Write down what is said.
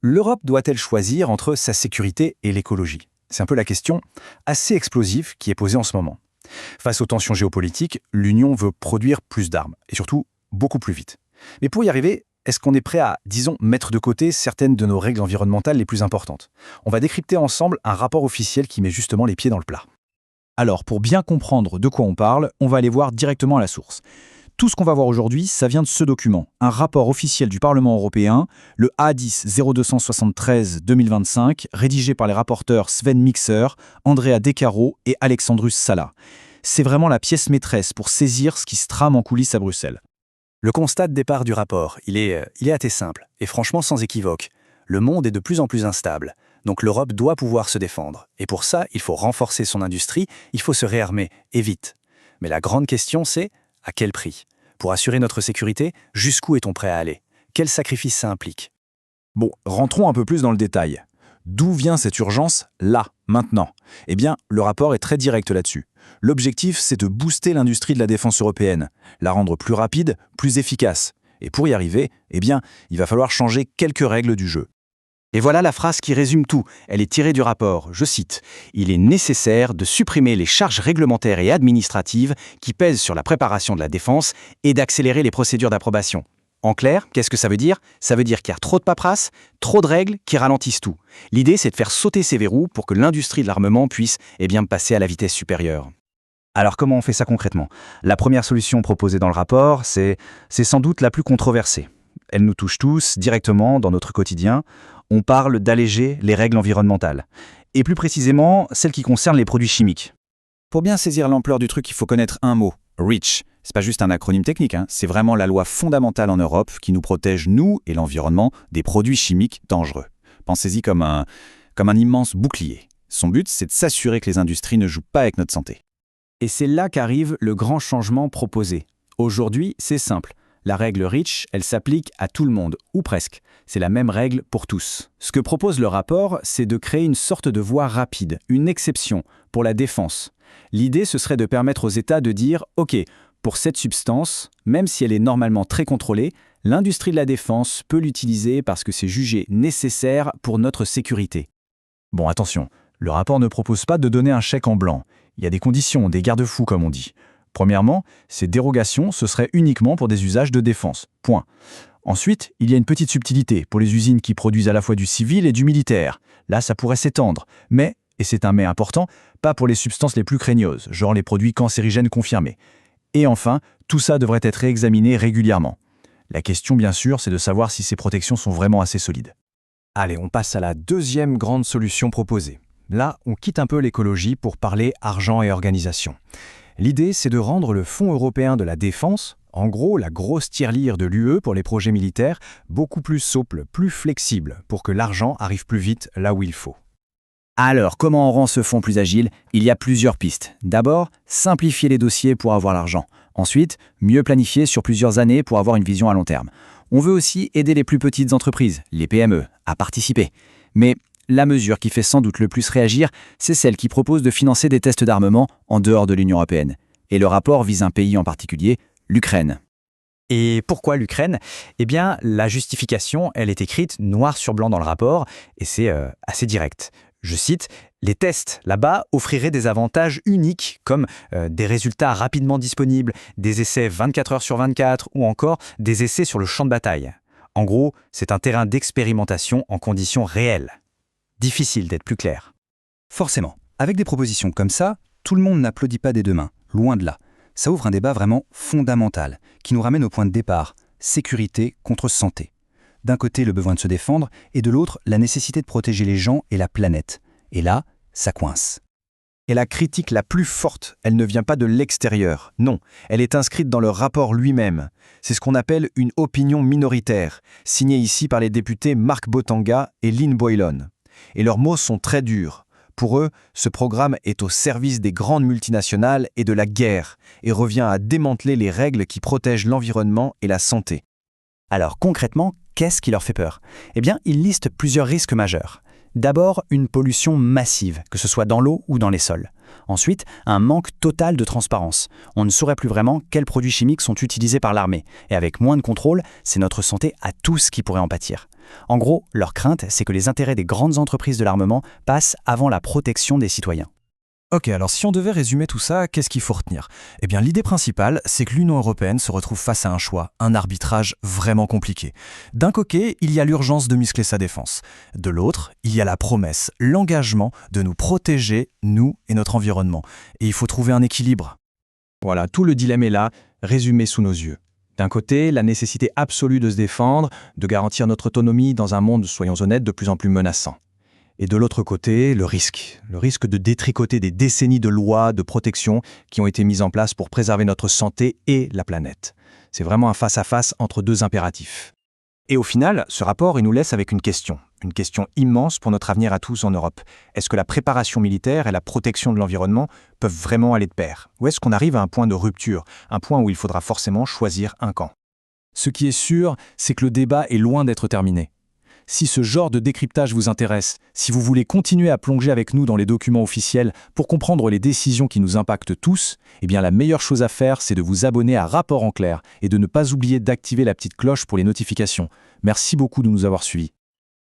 L'Europe doit-elle choisir entre sa sécurité et l'écologie? C'est un peu la question assez explosive qui est posée en ce moment. Face aux tensions géopolitiques, l'Union veut produire plus d'armes, et surtout beaucoup plus vite. Mais pour y arriver, est-ce qu'on est prêt à, disons, mettre de côté certaines de nos règles environnementales les plus importantes? On va décrypter ensemble un rapport officiel qui met justement les pieds dans le plat. Alors, pour bien comprendre de quoi on parle, on va aller voir directement à la source. Tout ce qu'on va voir aujourd'hui, ça vient de ce document, un rapport officiel du Parlement européen, le A10-0273-2025, rédigé par les rapporteurs Sven Mikser, Andrea De Caro et Alexandrus Sala. C'est vraiment la pièce maîtresse pour saisir ce qui se trame en coulisses à Bruxelles. Le constat de départ du rapport, il est assez simple, et franchement sans équivoque. Le monde est de plus en plus instable, donc l'Europe doit pouvoir se défendre. Et pour ça, il faut renforcer son industrie, il faut se réarmer, et vite. Mais la grande question, c'est à quel prix? Pour assurer notre sécurité, jusqu'où est-on prêt à aller? Quels sacrifices ça implique? Bon, rentrons un peu plus dans le détail. D'où vient cette urgence, là, maintenant? Eh bien, le rapport est très direct là-dessus. L'objectif, c'est de booster l'industrie de la défense européenne, la rendre plus rapide, plus efficace. Et pour y arriver, eh bien, il va falloir changer quelques règles du jeu. Et voilà la phrase qui résume tout. Elle est tirée du rapport. Je cite : « Il est nécessaire de supprimer les charges réglementaires et administratives qui pèsent sur la préparation de la défense et d'accélérer les procédures d'approbation. » En clair, qu'est-ce que ça veut dire? Ça veut dire qu'il y a trop de paperasse, trop de règles qui ralentissent tout. L'idée, c'est de faire sauter ces verrous pour que l'industrie de l'armement puisse passer à la vitesse supérieure. Alors comment on fait ça concrètement? La première solution proposée dans le rapport, c'est sans doute la plus controversée. Elle nous touche tous directement dans notre quotidien. On parle d'alléger les règles environnementales. Et plus précisément, celles qui concernent les produits chimiques. Pour bien saisir l'ampleur du truc, il faut connaître un mot, REACH. C'est pas juste un acronyme technique, c'est vraiment la loi fondamentale en Europe qui nous protège, nous et l'environnement, des produits chimiques dangereux. Pensez-y comme un immense bouclier. Son but, c'est de s'assurer que les industries ne jouent pas avec notre santé. Et c'est là qu'arrive le grand changement proposé. Aujourd'hui, c'est simple. La règle REACH, elle s'applique à tout le monde, ou presque. C'est la même règle pour tous. Ce que propose le rapport, c'est de créer une sorte de voie rapide, une exception, pour la défense. L'idée, ce serait de permettre aux États de dire « Ok, pour cette substance, même si elle est normalement très contrôlée, l'industrie de la défense peut l'utiliser parce que c'est jugé nécessaire pour notre sécurité. » Bon, attention, le rapport ne propose pas de donner un chèque en blanc. Il y a des conditions, des garde-fous comme on dit. Premièrement, ces dérogations, ce serait uniquement pour des usages de défense. Point. Ensuite, il y a une petite subtilité pour les usines qui produisent à la fois du civil et du militaire. Là, ça pourrait s'étendre. Mais, et c'est un mais important, pas pour les substances les plus craignos, genre les produits cancérigènes confirmés. Et enfin, tout ça devrait être réexaminé régulièrement. La question, bien sûr, c'est de savoir si ces protections sont vraiment assez solides. Allez, on passe à la deuxième grande solution proposée. Là, on quitte un peu l'écologie pour parler argent et organisation. L'idée, c'est de rendre le Fonds européen de la défense, en gros la grosse tirelire de l'UE pour les projets militaires, beaucoup plus souple, plus flexible, pour que l'argent arrive plus vite là où il faut. Alors, comment on rend ce fonds plus agile? Il y a plusieurs pistes. D'abord, simplifier les dossiers pour avoir l'argent. Ensuite, mieux planifier sur plusieurs années pour avoir une vision à long terme. On veut aussi aider les plus petites entreprises, les PME, à participer. Mais la mesure qui fait sans doute le plus réagir, c'est celle qui propose de financer des tests d'armement en dehors de l'Union européenne. Et le rapport vise un pays en particulier, l'Ukraine. Et pourquoi l'Ukraine? Eh bien, la justification, elle est écrite noir sur blanc dans le rapport, et c'est assez direct. Je cite, « Les tests là-bas offriraient des avantages uniques comme des résultats rapidement disponibles, des essais 24 heures sur 24 ou encore des essais sur le champ de bataille. En gros, c'est un terrain d'expérimentation en conditions réelles. » Difficile d'être plus clair. Forcément, avec des propositions comme ça, tout le monde n'applaudit pas des deux mains, loin de là. Ça ouvre un débat vraiment fondamental, qui nous ramène au point de départ, sécurité contre santé. D'un côté, le besoin de se défendre, et de l'autre, la nécessité de protéger les gens et la planète. Et là, ça coince. Et la critique la plus forte, elle ne vient pas de l'extérieur. Non, elle est inscrite dans le rapport lui-même. C'est ce qu'on appelle une opinion minoritaire, signée ici par les députés Mark Botanga et Lynn Boylan. Et leurs mots sont très durs. Pour eux, ce programme est au service des grandes multinationales et de la guerre, et revient à démanteler les règles qui protègent l'environnement et la santé. Alors concrètement, qu'est-ce qui leur fait peur? Eh bien, ils listent plusieurs risques majeurs. D'abord, une pollution massive, que ce soit dans l'eau ou dans les sols. Ensuite, un manque total de transparence. On ne saurait plus vraiment quels produits chimiques sont utilisés par l'armée. Et avec moins de contrôle, c'est notre santé à tous qui pourrait en pâtir. En gros, leur crainte, c'est que les intérêts des grandes entreprises de l'armement passent avant la protection des citoyens. Ok, alors si on devait résumer tout ça, qu'est-ce qu'il faut retenir? Eh bien, l'idée principale, c'est que l'Union européenne se retrouve face à un choix, un arbitrage vraiment compliqué. D'un côté, il y a l'urgence de muscler sa défense. De l'autre, il y a la promesse, l'engagement de nous protéger, nous et notre environnement. Et il faut trouver un équilibre. Voilà, tout le dilemme est là, résumé sous nos yeux. D'un côté, la nécessité absolue de se défendre, de garantir notre autonomie dans un monde, soyons honnêtes, de plus en plus menaçant. Et de l'autre côté, le risque de détricoter des décennies de lois, de protection qui ont été mises en place pour préserver notre santé et la planète. C'est vraiment un face-à-face entre deux impératifs. Et au final, ce rapport, il nous laisse avec une question immense pour notre avenir à tous en Europe. Est-ce que la préparation militaire et la protection de l'environnement peuvent vraiment aller de pair? Ou est-ce qu'on arrive à un point de rupture, un point où il faudra forcément choisir un camp? Ce qui est sûr, c'est que le débat est loin d'être terminé. Si ce genre de décryptage vous intéresse, si vous voulez continuer à plonger avec nous dans les documents officiels pour comprendre les décisions qui nous impactent tous, eh bien la meilleure chose à faire, c'est de vous abonner à Rapport en clair et de ne pas oublier d'activer la petite cloche pour les notifications. Merci beaucoup de nous avoir suivis.